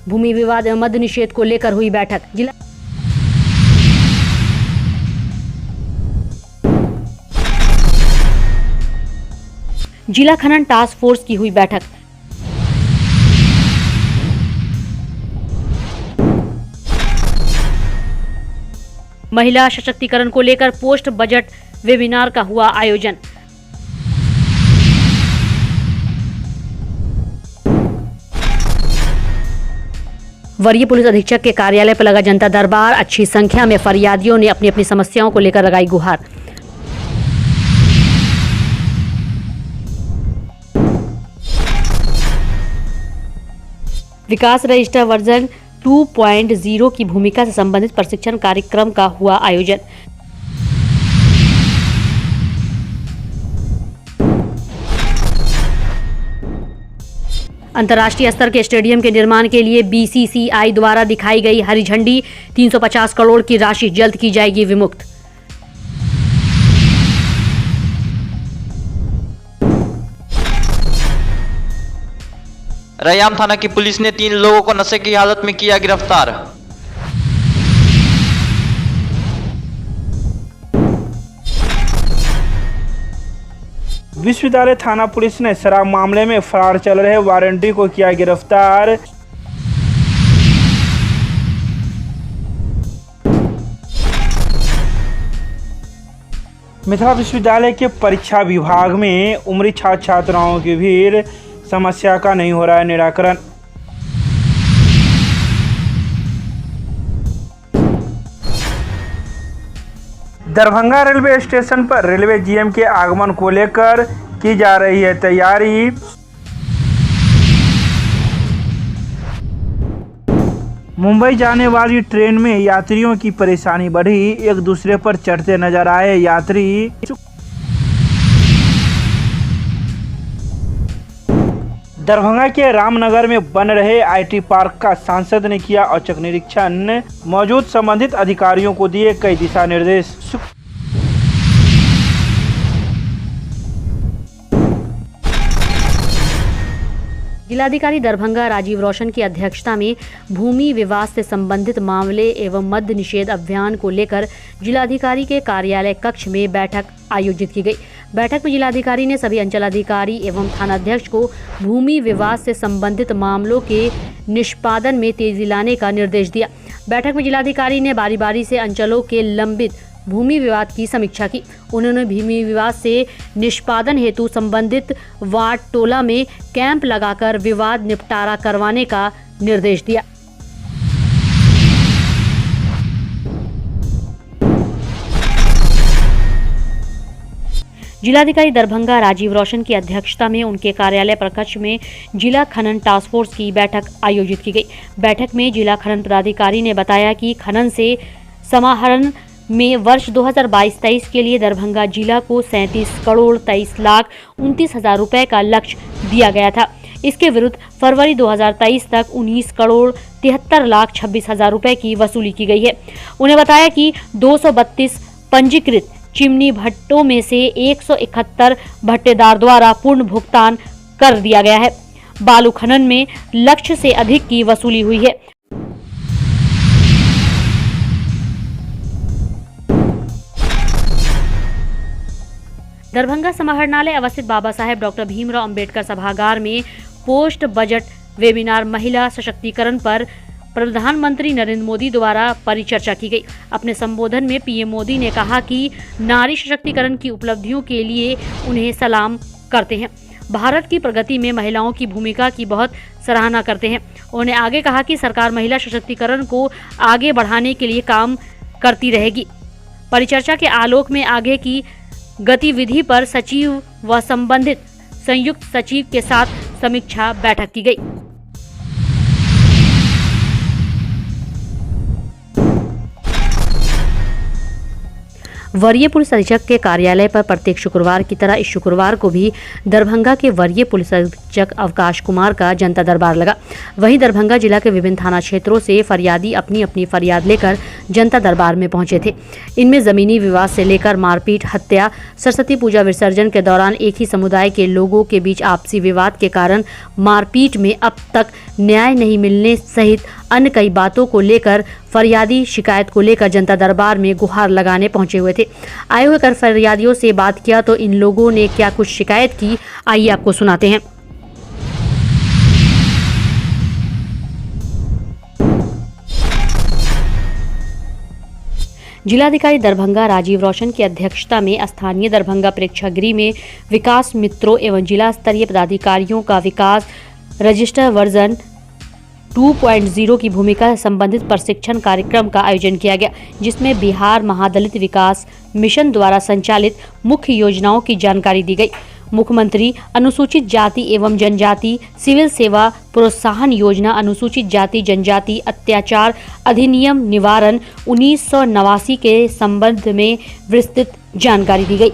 भूमि विवाद एवं मद्य निषेध को लेकर हुई बैठक। जिला खनन टास्क फोर्स की हुई बैठक। महिला सशक्तिकरण को लेकर पोस्ट बजट वेबिनार का हुआ आयोजन। वरीय पुलिस अधीक्षक के कार्यालय पर लगा जनता दरबार। अच्छी संख्या में फरियादियों ने अपनी अपनी समस्याओं को लेकर लगाई गुहार। विकास रजिस्टर वर्जन 2.0 की भूमिका से संबंधित प्रशिक्षण कार्यक्रम का हुआ आयोजन। अंतर्राष्ट्रीय स्तर के स्टेडियम के निर्माण के लिए बीसीसीआई द्वारा दिखाई गई हरी झंडी। 350 करोड़ की राशि जल्द की जाएगी विमुक्त। रैयाम थाना की पुलिस ने 3 लोगों को नशे की हालत में किया गिरफ्तार। विश्वविद्यालय थाना पुलिस ने शराब मामले में फरार चल रहे वारंटी को किया गिरफ्तार। मिथिला विश्वविद्यालय के परीक्षा विभाग में उम्री छात्र छात्राओं की भीड़, समस्या का नहीं हो रहा है निराकरण। दरभंगा रेलवे स्टेशन पर रेलवे जीएम के आगमन को लेकर की जा रही है तैयारी। मुंबई जाने वाली ट्रेन में यात्रियों की परेशानी बढ़ी, एक दूसरे पर चढ़ते नजर आए यात्री। दरभंगा के रामनगर में बन रहे आईटी पार्क का सांसद ने किया औचक निरीक्षण, मौजूद संबंधित अधिकारियों को दिए कई दिशा निर्देश। जिलाधिकारी दरभंगा राजीव रोशन की अध्यक्षता में भूमि विवाद से संबंधित मामले एवं मद्य निषेध अभियान को लेकर जिलाधिकारी के कार्यालय कक्ष में बैठक आयोजित की गई। बैठक में जिलाधिकारी ने सभी अंचलाधिकारी एवं थानाध्यक्ष को भूमि विवाद से संबंधित मामलों के निष्पादन में तेजी लाने का निर्देश दिया। बैठक में जिलाधिकारी ने बारी बारी से अंचलों के लंबित भूमि विवाद की समीक्षा की। उन्होंने भूमि विवाद से निष्पादन हेतु संबंधित वार्ड टोला में कैंप लगाकर विवाद निपटारा करवाने का निर्देश दिया। जिलाधिकारी दरभंगा राजीव रोशन की अध्यक्षता में उनके कार्यालय प्रकक्ष में जिला खनन टास्क फोर्स की बैठक आयोजित की गई। बैठक में जिला खनन पदाधिकारी ने बताया कि खनन से समाहरण में वर्ष 2022-23 के लिए दरभंगा जिला को 37 करोड़ 23 लाख 29 हजार रुपए का लक्ष्य दिया गया था। इसके विरुद्ध फरवरी 2023 तक 19 करोड़ 73 लाख 26 हजार रुपए की वसूली की गई है। उन्हें बताया कि 232 पंजीकृत चिमनी भट्टों में से 171 भट्टेदार द्वारा पूर्ण भुगतान कर दिया गया है। बालू खनन में लक्ष्य से अधिक की वसूली हुई है। दरभंगा समाहरणालय अवस्थित बाबा साहेब डॉक्टर भीमराव अंबेडकर सभागार में पोस्ट बजट वेबिनार महिला सशक्तिकरण पर प्रधानमंत्री नरेंद्र मोदी द्वारा परिचर्चा की गई। अपने संबोधन में पीएम मोदी ने कहा कि नारी सशक्तिकरण की उपलब्धियों के लिए उन्हें सलाम करते हैं। भारत की प्रगति में महिलाओं की भूमिका की बहुत सराहना करते हैं। उन्होंने आगे कहा कि सरकार महिला सशक्तिकरण को आगे बढ़ाने के लिए काम करती रहेगी। परिचर्चा के आलोक में आगे की गतिविधि पर सचिव व संबंधित संयुक्त सचिव के साथ समीक्षा बैठक की गई। वरीय पुलिस अधीक्षक के कार्यालय पर प्रत्येक शुक्रवार की तरह इस शुक्रवार को भी दरभंगा के वरीय पुलिस अधीक्षक अवकाश कुमार का जनता दरबार लगा। वहीं दरभंगा जिला के विभिन्न थाना क्षेत्रों से फरियादी अपनी अपनी फरियाद लेकर जनता दरबार में पहुंचे थे। इनमें जमीनी विवाद से लेकर मारपीट, हत्या, सरस्वती पूजा विसर्जन के दौरान एक ही समुदाय के लोगों के बीच आपसी विवाद के कारण मारपीट में अब तक न्याय नहीं मिलने सहित अन्य कई बातों को लेकर फरियादी शिकायत को लेकर जनता दरबार में गुहार लगाने पहुंचे हुए थे। आए हुए कर फरियादियों से बात किया तो इन लोगों ने क्या कुछ शिकायत की, आइए आपको सुनाते हैं। जिलाधिकारी दरभंगा राजीव रोशन की अध्यक्षता में स्थानीय दरभंगा प्रेक्षागृह में विकास मित्रों एवं जिला स्तरीय पदाधिकारियों का विकास रजिस्टर वर्जन 2.0 की भूमिका संबंधित प्रशिक्षण कार्यक्रम का आयोजन किया गया, जिसमें बिहार महादलित विकास मिशन द्वारा संचालित मुख्य योजनाओं की जानकारी दी गई। मुख्यमंत्री अनुसूचित जाति एवं जनजाति सिविल सेवा प्रोत्साहन योजना, अनुसूचित जाति जनजाति अत्याचार अधिनियम निवारण 1989 के संबंध में विस्तृत जानकारी दी गई।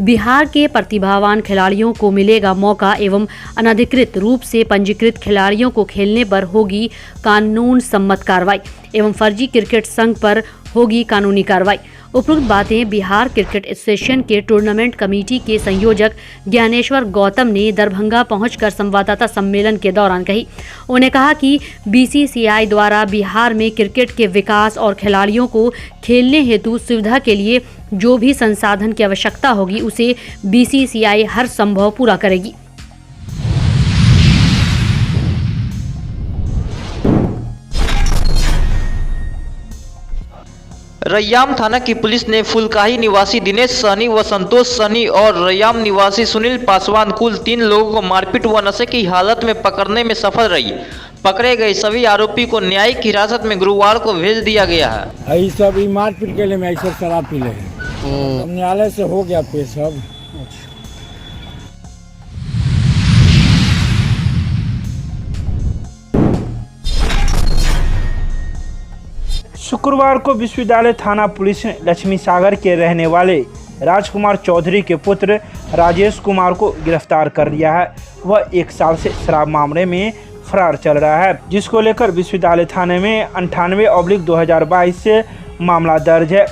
बिहार के प्रतिभावान खिलाड़ियों को मिलेगा मौका एवं अनधिकृत रूप से पंजीकृत खिलाड़ियों को खेलने पर होगी कानून सम्मत कार्रवाई एवं फर्जी क्रिकेट संघ पर होगी कानूनी कार्रवाई। उपरोक्त बातें बिहार क्रिकेट एसोसिएशन के टूर्नामेंट कमेटी के संयोजक ज्ञानेश्वर गौतम ने दरभंगा पहुंचकर संवाददाता सम्मेलन के दौरान कही। उन्होंने कहा कि बीसीसीआई द्वारा बिहार में क्रिकेट के विकास और खिलाड़ियों को खेलने हेतु सुविधा के लिए जो भी संसाधन की आवश्यकता होगी उसे बीसीसीआई हर संभव पूरा करेगी। रैयाम थाना की पुलिस ने फुलकाही निवासी दिनेश सहनी व संतोष सहनी और रैयाम निवासी सुनील पासवान कुल 3 लोगों को मारपीट व नशे की हालत में पकड़ने में सफल रही। पकड़े गए सभी आरोपी को न्यायिक हिरासत में गुरुवार को भेज दिया गया है। यही सब मारपीट के लिए में ऐसे शराब पी ले न्यायालय से हो गया पेश सब। शुक्रवार को विश्वविद्यालय थाना पुलिस ने लक्ष्मी सागर के रहने वाले राजकुमार चौधरी के पुत्र राजेश कुमार को गिरफ्तार कर लिया है। वह 1 साल से शराब मामले में फरार चल रहा है, जिसको लेकर विश्वविद्यालय थाने में 98/2022 से मामला दर्ज है,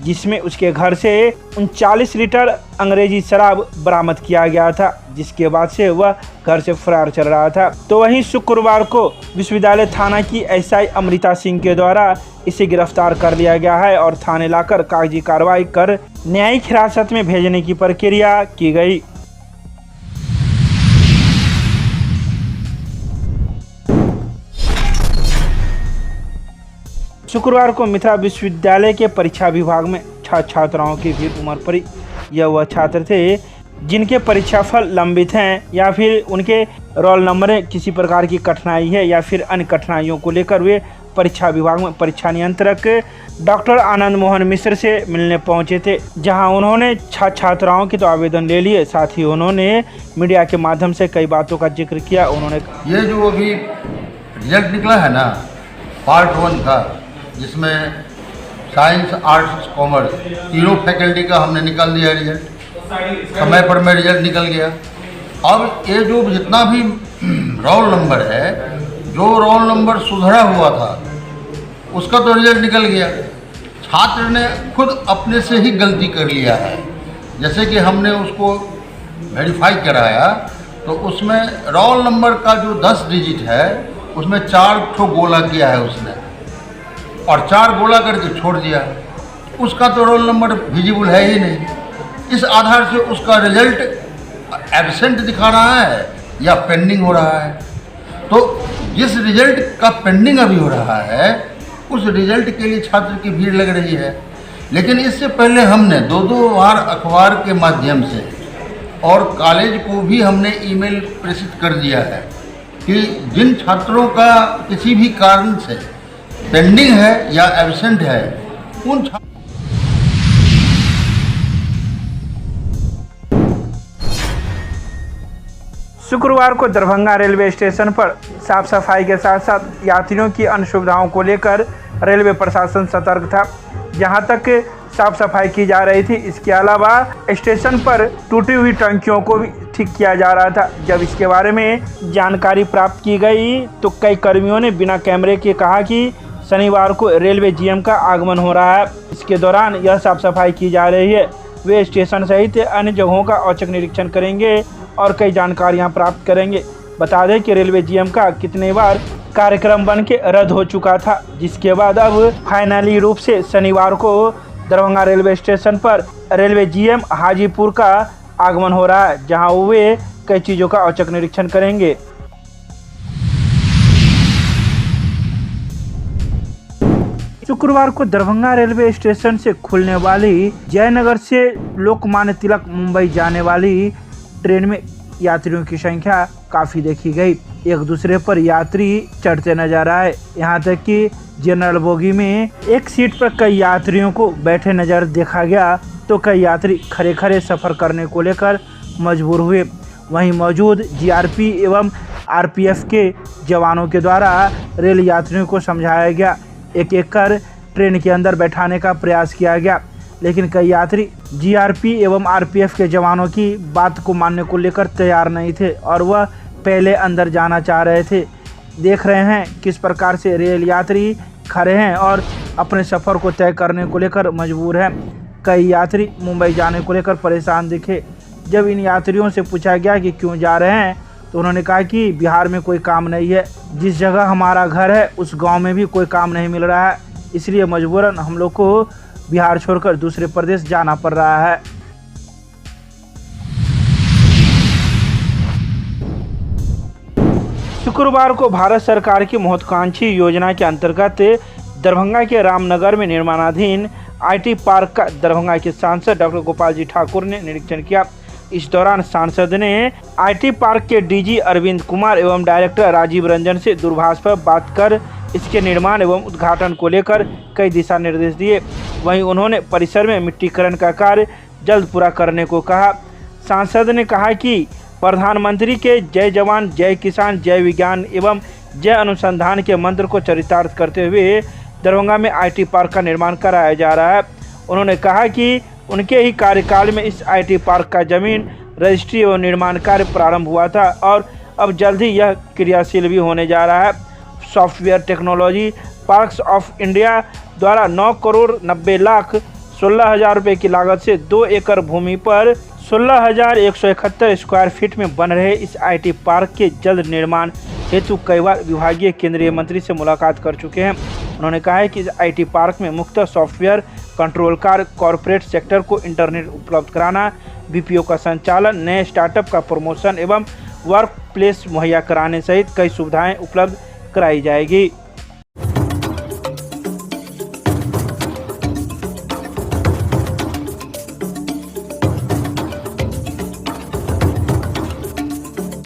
जिसमें उसके घर से 39 लीटर अंग्रेजी शराब बरामद किया गया था, जिसके बाद से वह घर से फरार चल रहा था। तो वहीं शुक्रवार को विश्वविद्यालय थाना की एसआई अमृता सिंह के द्वारा इसे गिरफ्तार कर लिया गया है और थाने लाकर कागजी कार्रवाई कर न्यायिक हिरासत में भेजने की प्रक्रिया की गई। शुक्रवार को मिथिला विश्वविद्यालय के परीक्षा विभाग में छात्राओं की भीड़ उमड़ पड़ी। यह वह छात्र थे जिनके परीक्षा फल लंबित हैं या फिर उनके रोल नंबर में किसी प्रकार की कठिनाई है या फिर अन्य कठिनाइयों को लेकर वे परीक्षा विभाग में परीक्षा नियंत्रक डॉक्टर आनंद मोहन मिश्र से मिलने पहुंचे थे, जहां उन्होंने छात्राओं के तो आवेदन ले लिए, साथ ही उन्होंने मीडिया के माध्यम से कई बातों का जिक्र किया। उन्होंने ये जो अभी रिजल्ट निकला है ना पार्ट 1 का, जिसमें साइंस आर्ट्स कॉमर्स तीनों फैकल्टी का हमने निकाल दिया रिजल्ट, समय पर में रिजल्ट निकल गया। अब ये जो जितना भी रोल नंबर है, जो रोल नंबर सुधरा हुआ था उसका तो रिजल्ट निकल गया। छात्र ने खुद अपने से ही गलती कर लिया है। जैसे कि हमने उसको वेरीफाई कराया तो उसमें रोल नंबर का जो 10 डिजिट है उसमें 4 ठो गोला किया है उसने और 4 गोला करके छोड़ दिया। उसका तो रोल नंबर विजिबल है ही नहीं। इस आधार से उसका रिजल्ट एब्सेंट दिखा रहा है या पेंडिंग हो रहा है। तो जिस रिजल्ट का पेंडिंग अभी हो रहा है उस रिजल्ट के लिए छात्र की भीड़ लग रही है। लेकिन इससे पहले हमने 2 बार अखबार के माध्यम से और कॉलेज को भी हमने ईमेल प्रेषित कर दिया है कि जिन छात्रों का किसी भी कारण से पेंडिंग है या एब्सेंट है उन शुक्रवार को दरभंगा रेलवे स्टेशन पर साफ सफाई के साथ साथ यात्रियों की अन्य सुविधाओं को लेकर रेलवे प्रशासन सतर्क था। जहां तक साफ सफाई की जा रही थी, इसके अलावा स्टेशन पर टूटी हुई टंकियों को भी ठीक किया जा रहा था। जब इसके बारे में जानकारी प्राप्त की गई तो कई कर्मियों ने बिना कैमरे के कहा कि शनिवार को रेलवे जीएम का आगमन हो रहा है। इसके दौरान यह साफ सफाई की जा रही है। वे स्टेशन सहित अन्य जगहों का औचक निरीक्षण करेंगे और कई जानकारियां प्राप्त करेंगे। बता दें कि रेलवे जीएम का कितने बार कार्यक्रम बन के रद्द हो चुका था, जिसके बाद अब फाइनली रूप से शनिवार को दरभंगा रेलवे स्टेशन पर रेलवे जीएम हाजीपुर का आगमन हो रहा है, जहां वे कई चीज़ों का औचक निरीक्षण करेंगे। शुक्रवार को दरभंगा रेलवे स्टेशन से खुलने वाली जयनगर से लोकमान्य तिलक मुंबई जाने वाली ट्रेन में यात्रियों की संख्या काफ़ी देखी गई। एक दूसरे पर यात्री चढ़ते नजर आए। यहां तक कि जनरल बोगी में एक सीट पर कई यात्रियों को बैठे नजर देखा गया, तो कई यात्री खड़े खड़े सफ़र करने को लेकर मजबूर हुए। वहीं मौजूद जीआरपी एवं आरपीएफ के जवानों के द्वारा रेल यात्रियों को समझाया गया, एक एक कर ट्रेन के अंदर बैठाने का प्रयास किया गया, लेकिन कई यात्री जीआरपी एवं आरपीएफ के जवानों की बात को मानने को लेकर तैयार नहीं थे और वह पहले अंदर जाना चाह रहे थे। देख रहे हैं किस प्रकार से रेल यात्री खड़े हैं और अपने सफ़र को तय करने को लेकर मजबूर हैं। कई यात्री मुंबई जाने को लेकर परेशान दिखे। जब इन यात्रियों से पूछा गया कि क्यों जा रहे हैं, तो उन्होंने कहा कि बिहार में कोई काम नहीं है, जिस जगह हमारा घर है उस गांव में भी कोई काम नहीं मिल रहा है, इसलिए मजबूरन हम लोग को बिहार छोड़कर दूसरे प्रदेश जाना पड़ रहा है। शुक्रवार को भारत सरकार की महत्वाकांक्षी योजना के अंतर्गत दरभंगा के रामनगर में निर्माणाधीन आईटी पार्क का दरभंगा के सांसद डॉक्टर गोपाल जी ठाकुर ने निरीक्षण किया। इस दौरान सांसद ने आईटी पार्क के डीजी अरविंद कुमार एवं डायरेक्टर राजीव रंजन से दूरभाष पर बात कर इसके निर्माण एवं उद्घाटन को लेकर कई दिशा निर्देश दिए। वहीं उन्होंने परिसर में मिट्टीकरण का कार्य जल्द पूरा करने को कहा। सांसद ने कहा कि प्रधानमंत्री के जय जवान जय किसान जय विज्ञान एवं जय अनुसंधान के मंत्र को चरितार्थ करते हुए दरभंगा में आईटी पार्क का निर्माण कराया जा रहा है। उन्होंने कहा कि उनके ही कार्यकाल में इस आईटी पार्क का जमीन रजिस्ट्री एवं निर्माण कार्य प्रारंभ हुआ था और अब जल्द ही यह क्रियाशील भी होने जा रहा है। Software technology parks of India द्वारा 9,90,16,00,000 रुपये की लागत से 2 एकड़ भूमि पर 16,171 स्क्वायर फीट में बन रहे इस आईटी पार्क के जल्द निर्माण हेतु कई बार विभागीय केंद्रीय मंत्री से मुलाकात कर चुके हैं। उन्होंने कहा है कि इस आईटी पार्क में मुख्य सॉफ्टवेयर कंट्रोल कार्य, कॉरपोरेट सेक्टर को इंटरनेट उपलब्ध कराना, बीपीओ का संचालन, नए स्टार्टअप का प्रमोशन एवं वर्क प्लेस मुहैया कराने सहित कई सुविधाएं उपलब्ध कराई जाएगी।